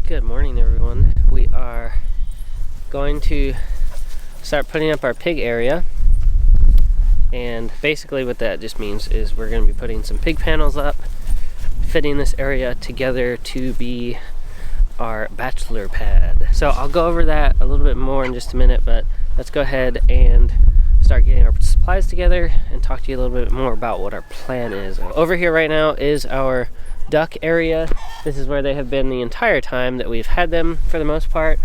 Good morning, everyone. We are going to start putting up our pig area, and basically what that just means is we're going to be putting some pig panels up, fitting this area together to be our bachelor pad. So I'll go over that a little bit more in just a minute, but let's go ahead and start getting our supplies together and talk to you a little bit more about what our plan is. Over here right now is our duck area. This is where they have been the entire time that we've had them, for the most part.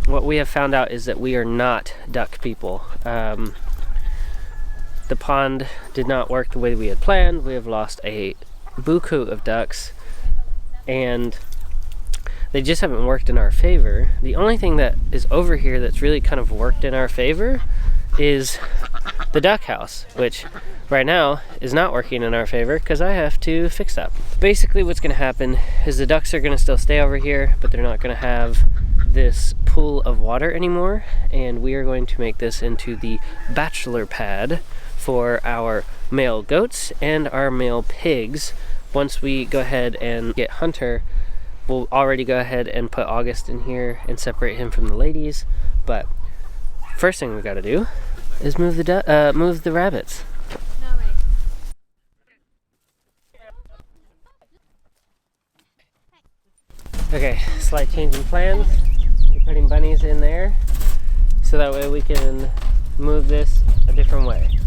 What we have found out is that we are not duck people. The pond did not work the way we had planned. We have lost a buku of ducks, and they just haven't worked in our favor. The only thing that is over here that's really kind of worked in our favor is the duck house, which right now is not working in our favor because I have to fix that. Basically what's going to happen is the ducks are going to still stay over here, but they're not going to have this pool of water anymore, and we are going to make this into the bachelor pad for our male goats and our male pigs. Once we go ahead and get Hunter, we'll already go ahead and put August in here and separate him from the ladies, but first thing we got to do is move the rabbits. No way. Okay, slight change in plans. We're putting bunnies in there so that way we can move this a different way.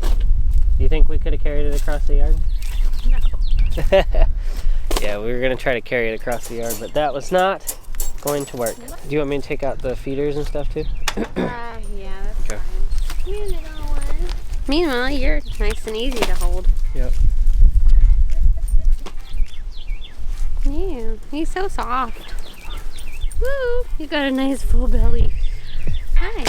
Do you think we could have carried it across the yard? No. Yeah, we were going to try to carry it across the yard, but that was not going to work. Do you want me to take out the feeders and stuff too? Yeah, that's Okay. fine. Come here, little one. Meanwhile, you're nice and easy to hold. Yep. Yeah, he's so soft. Woo! You got a nice full belly. Hi.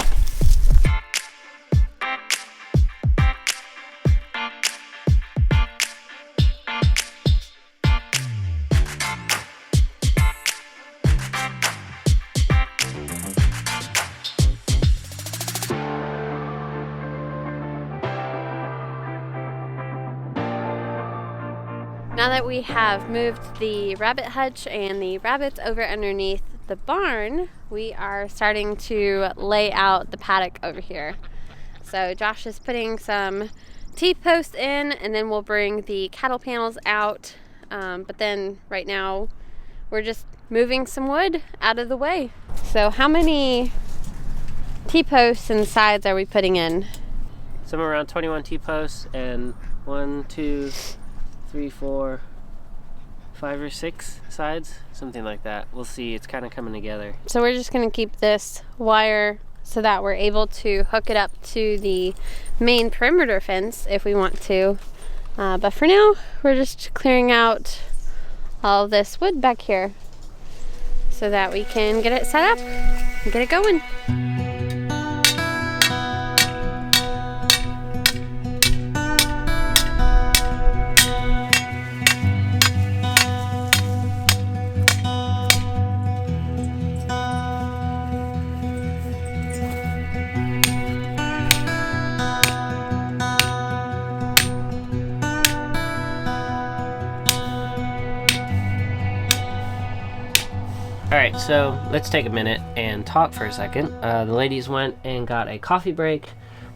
Now that we have moved the rabbit hutch and the rabbits over underneath the barn, we are starting to lay out the paddock over here. So Josh is putting some T-posts in, and then we'll bring the cattle panels out. But then right now we're just moving some wood out of the way. So how many T-posts and sides are we putting in? Somewhere around 21 T-posts and 1, 2, 3, 4, 5 or 6 sides, something like that. We'll see. It's kind of coming together. So we're just going to keep this wire so that we're able to hook it up to the main perimeter fence if we want to. But for now, we're just clearing out all this wood back here so that we can get it set up and get it going. Alright, so let's take a minute and talk for a second. The ladies went and got a coffee break.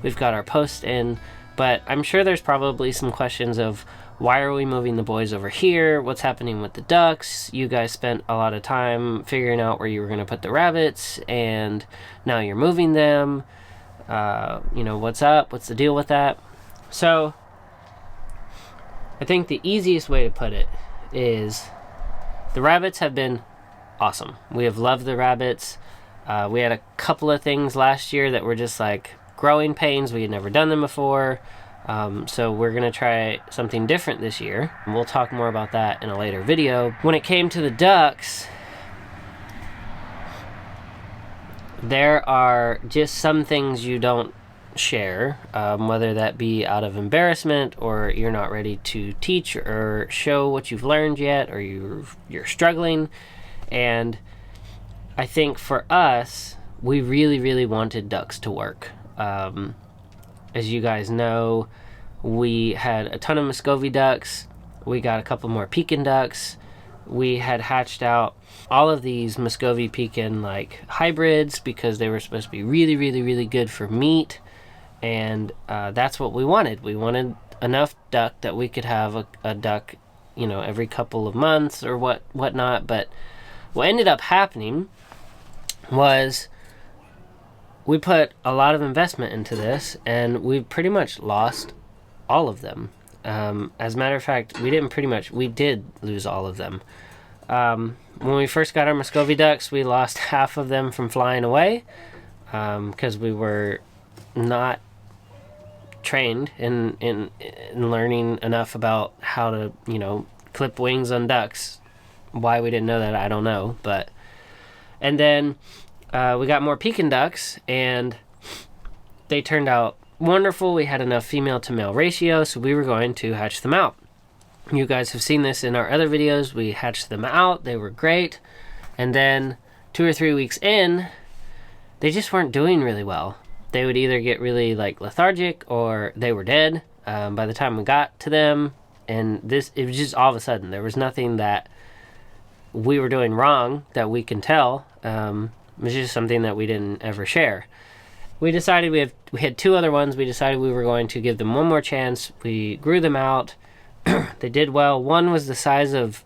We've got our post in, but I'm sure there's probably some questions of why are we moving the boys over here? What's happening with the ducks? You guys spent a lot of time figuring out where you were going to put the rabbits, and now you're moving them. What's up? What's the deal with that? So, I think the easiest way to put it is the rabbits have been awesome. We have loved the rabbits. We had a couple of things last year that were just like growing pains. We had never done them before. So we're going to try something different this year. And we'll talk more about that in a later video. When it came to the ducks, there are just some things you don't share, whether that be out of embarrassment or you're not ready to teach or show what you've learned yet, or you're struggling. And I think for us, we really, really wanted ducks to work. As you guys know, we had a ton of Muscovy ducks. We got a couple more Pekin ducks. we had hatched out all of these Muscovy pekin like hybrids because they were supposed to be really, really, really good for meat, and that's what we wanted. We wanted enough duck that we could have a duck, you know, every couple of months or whatnot. But what ended up happening was we put a lot of investment into this, and we pretty much lost all of them. As a matter of fact, we did lose all of them. When we first got our Muscovy ducks, we lost half of them from flying away because we were not trained in learning enough about how to, you know, clip wings on ducks. Why we didn't know that, I don't know. And then we got more Pekin ducks, and they turned out wonderful. We had enough female to male ratio, so we were going to hatch them out. You guys have seen this in our other videos. We hatched them out. They were great. And then 2 or 3 weeks in, they just weren't doing really well. They would either get really like lethargic or they were dead by the time we got to them. And it was just all of a sudden. There was nothing that we were doing wrong that we can tell. It was just something that we didn't ever share. We decided we had 2 other ones. We decided we were going to give them one more chance. We grew them out. They did well. One was the size of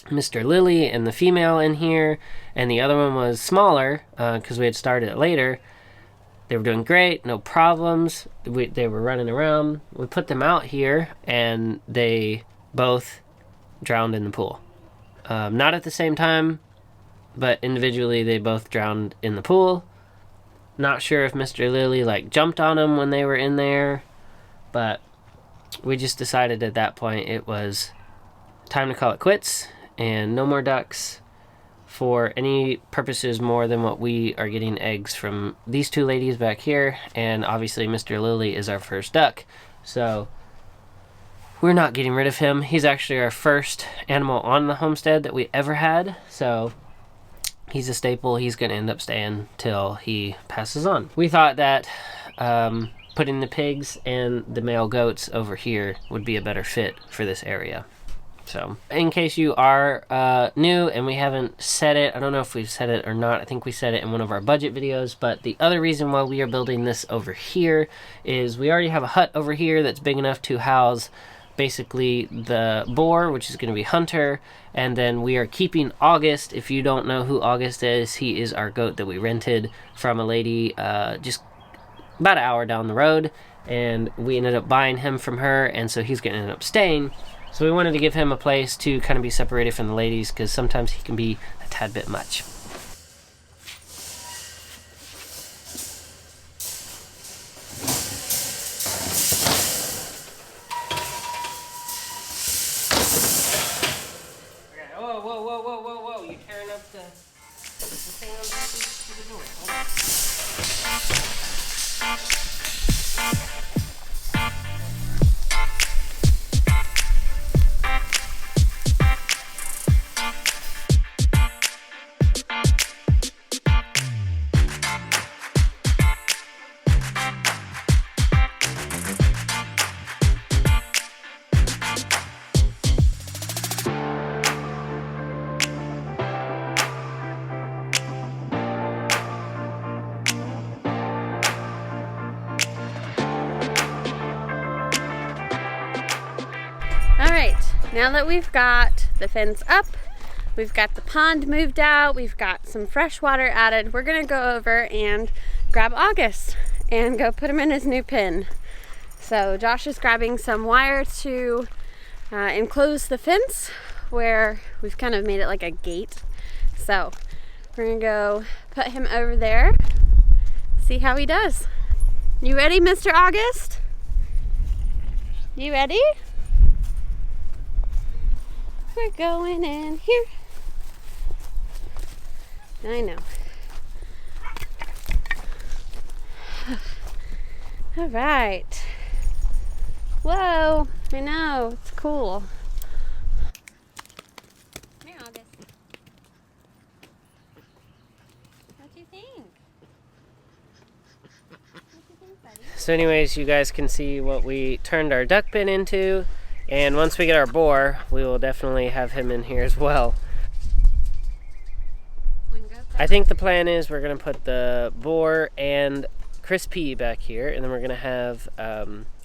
Mr. Lily and the female in here, and the other one was smaller because we had started it later. They were doing great, no problems. They were running around. We put them out here, and they both drowned in the pool. Not at the same time, but individually they both drowned in the pool. Not sure if Mr. Lily like jumped on them when they were in there, but we just decided at that point it was time to call it quits and no more ducks for any purposes more than what we are getting eggs from these 2 ladies back here. And obviously Mr. Lily is our first duck, so we're not getting rid of him. He's actually our first animal on the homestead that we ever had, so he's a staple. He's going to end up staying till he passes on. We thought that putting the pigs and the male goats over here would be a better fit for this area. So, in case you are new and we haven't said it, I don't know if we've said it or not. I think we said it in one of our budget videos, but the other reason why we are building this over here is we already have a hut over here that's big enough to house basically the boar, which is going to be Hunter, and then we are keeping August. If you don't know who August is, he is our goat that we rented from a lady just about an hour down the road, and we ended up buying him from her, and so he's going to end up staying. So we wanted to give him a place to kind of be separated from the ladies, because sometimes he can be a tad bit much. Whoa, you're tearing up the thing on the door. Hold on. Now that we've got the fence up, we've got the pond moved out, we've got some fresh water added, we're gonna go over and grab August and go put him in his new pen. So Josh is grabbing some wire to enclose the fence where we've kind of made it like a gate. So we're gonna go put him over there, see how he does. You ready, Mr. August? You ready? We're going in here. I know. All right. Whoa, I know, it's cool. Come here, August. What do you think? What do you think, buddy? So anyways, you guys can see what we turned our duck pen into. And once we get our boar, we will definitely have him in here as well. I think the plan is we're going to put the boar and Chris P back here, and then we're going to have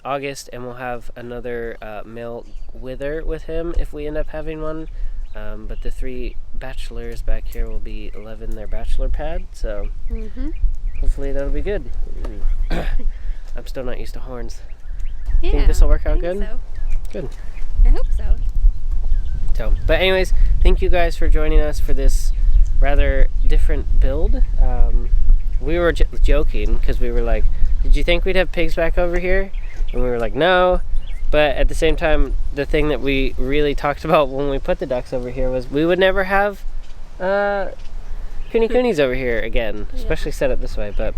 August, and we'll have another male wither with him if we end up having one. But the 3 bachelors back here will be living their bachelor pad, so hopefully that'll be good. I'm still not used to horns. Yeah, think this will work out good? So. Good. I hope so. So, but anyways, thank you guys for joining us for this rather different build. We were joking because we were like, did you think we'd have pigs back over here? And we were like, no. But at the same time, the thing that we really talked about when we put the ducks over here was we would never have coonies over here again, especially set up this way. But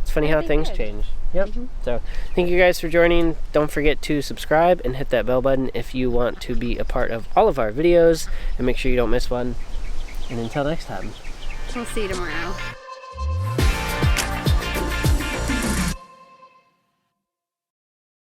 it's funny how things change. Yep. So thank you guys for joining. Don't forget to subscribe and hit that bell button if you want to be a part of all of our videos, and make sure you don't miss one. And until next time, we'll see you tomorrow.